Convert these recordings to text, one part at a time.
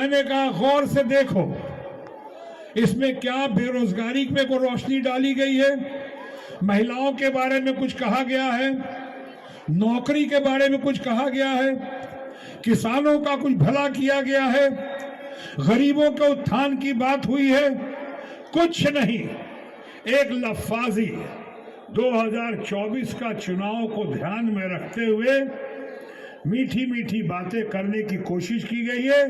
मैंने कहा गौर से देखो, इसमें क्या बेरोजगारी पे को रोशनी डाली गई है, महिलाओं के बारे में कुछ कहा गया है, नौकरी के बारे में कुछ कहा गया है, किसानों का कुछ भला किया गया है, गरीबों के उत्थान की बात हुई है? कुछ नहीं। एक लफ्फाजी 2024 का चुनाव को ध्यान में रखते हुए मीठी मीठी बातें करने की कोशिश की गई है,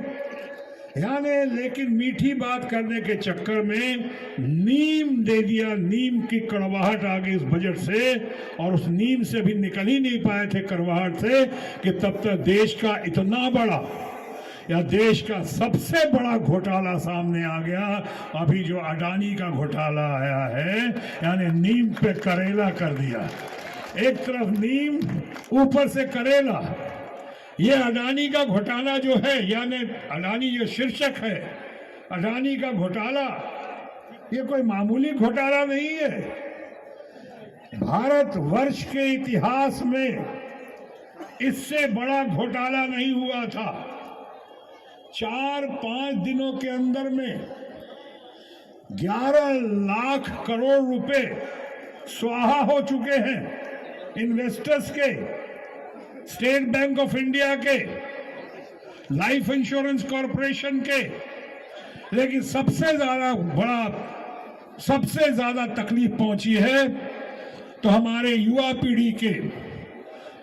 यानी लेकिन मीठी बात करने के चक्कर में नीम दे दिया। नीम की कड़वाहट आ गई इस बजट से, और उस नीम से भी निकल ही नहीं पाए थे कड़वाहट से कि तब तक देश का इतना बड़ा या देश का सबसे बड़ा घोटाला सामने आ गया। अभी जो अडानी का घोटाला आया है, यानी नीम पे करेला कर दिया। एक तरफ नीम, ऊपर से करेला। ये अडानी का घोटाला जो है, यानी अडानी जो शीर्षक है, अडानी का घोटाला, ये कोई मामूली घोटाला नहीं है। भारत वर्ष के इतिहास में इससे बड़ा घोटाला नहीं हुआ था। 4-5 दिनों के अंदर में 11 लाख करोड़ रुपए स्वाहा हो चुके हैं इन्वेस्टर्स के, स्टेट बैंक ऑफ इंडिया के, लाइफ इंश्योरेंस कॉरपोरेशन के। लेकिन सबसे ज्यादा तकलीफ पहुंची है तो हमारे युवा पीढ़ी के,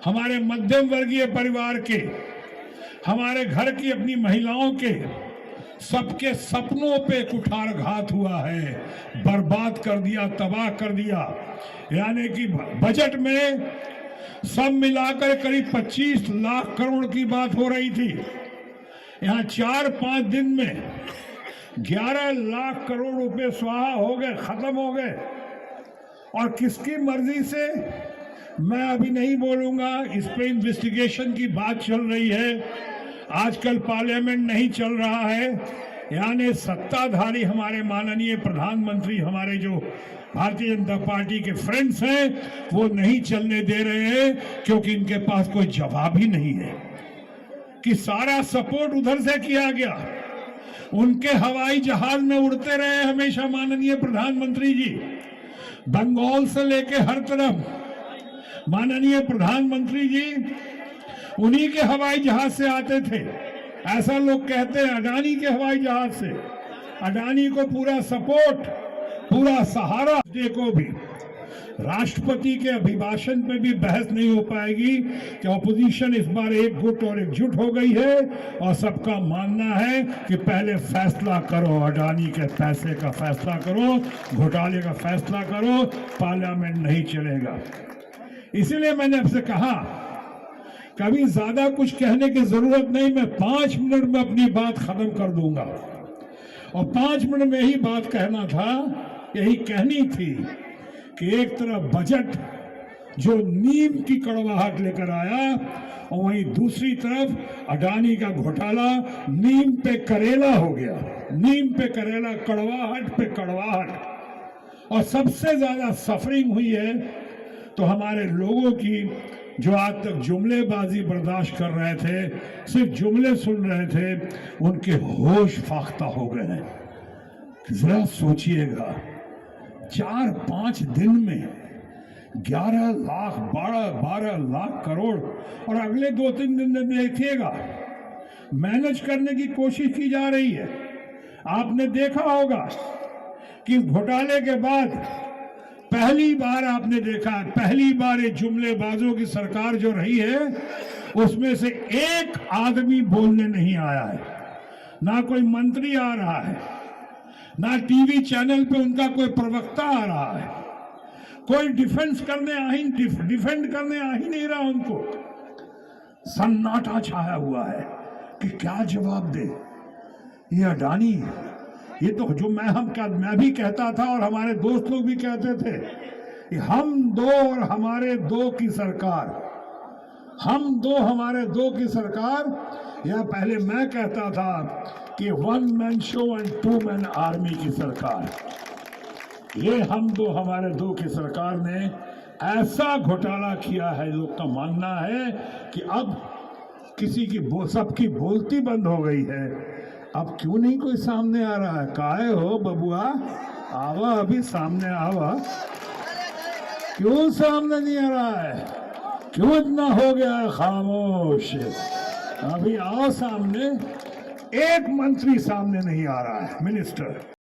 हमारे मध्यम वर्गीय परिवार के, हमारे घर की अपनी महिलाओं के, सबके सपनों पे कुठारघात हुआ है, बर्बाद कर दिया, तबाह कर दिया। यानी कि बजट में सब मिलाकर करीब 25 लाख करोड़ की बात हो रही थी, यहाँ 4-5 दिन में 11 लाख करोड़ रुपए स्वाहा हो गए, खत्म हो गए। और किसकी मर्जी से, मैं अभी नहीं बोलूंगा, इस पे इन्वेस्टिगेशन की बात चल रही है। आजकल पार्लियामेंट नहीं चल रहा है, यानी सत्ताधारी हमारे माननीय प्रधानमंत्री, हमारे जो भारतीय जनता पार्टी के फ्रेंड्स हैं, वो नहीं चलने दे रहे हैं, क्योंकि इनके पास कोई जवाब ही नहीं है कि सारा सपोर्ट उधर से किया गया। उनके हवाई जहाज में उड़ते रहे हमेशा माननीय प्रधानमंत्री जी, बंगाल से लेके हर तरफ माननीय प्रधानमंत्री जी उन्हीं के हवाई जहाज से आते थे। ऐसा लोग कहते हैं अडानी के हवाई जहाज से। अडानी को पूरा सपोर्ट, पूरा सहारा। देखो भी राष्ट्रपति के अभिभाषण पे भी बहस नहीं हो पाएगी कि ऑपोजिशन इस बार एक गुट और एकजुट हो गई है, और सबका मानना है कि पहले फैसला करो, अडानी के पैसे का फैसला करो, घोटाले का फैसला करो, पार्लियामेंट नहीं चलेगा। इसीलिए मैंने आपसे कहा कभी ज्यादा कुछ कहने की जरूरत नहीं, मैं 5 मिनट में अपनी बात खत्म कर दूंगा। और 5 मिनट में ही बात कहना था, यही कहनी थी कि एक तरफ बजट जो नीम की कड़वाहट लेकर आया, और वहीं दूसरी तरफ अडानी का घोटाला नीम पे करेला हो गया। नीम पे करेला, कड़वाहट पे कड़वाहट। और सबसे ज्यादा सफरिंग हुई है तो हमारे लोगों की, जो आज तक जुमलेबाजी बर्दाश्त कर रहे थे, सिर्फ जुमले सुन रहे थे, उनके होश फाख्ता हो गए हैं। जरा सोचिएगा, 4-5 दिन में 11 लाख, 12 लाख करोड़, और अगले 2-3 दिन में देखिएगा मैनेज करने की कोशिश की जा रही है। आपने देखा होगा कि घोटाले के बाद पहली बार आपने देखा, पहली बार ये जुमलेबाजों की सरकार जो रही है, उसमें से एक आदमी बोलने नहीं आया है। ना कोई मंत्री आ रहा है, ना टीवी चैनल पे उनका कोई प्रवक्ता आ रहा है, कोई डिफेंड करने आ ही नहीं रहा। उनको सन्नाटा छाया हुआ है कि क्या जवाब दे। ये अडानी, ये तो जो मैं भी कहता था, और हमारे दोस्त लोग भी कहते थे कि हम दो और हमारे दो की सरकार, हम दो हमारे दो की सरकार। या पहले मैं कहता था कि 1 man show and 2 man army की सरकार। ये हम दो हमारे दो की सरकार ने ऐसा घोटाला किया है, लोग का मानना है कि अब किसी की सबकी बोलती बंद हो गई है। अब क्यों नहीं कोई सामने आ रहा है? काहे हो बबुआ, आवा अभी सामने आवा। क्यों सामने नहीं आ रहा है? क्यों इतना हो गया है खामोश? अभी आओ सामने। एक मंत्री सामने नहीं आ रहा है, मिनिस्टर।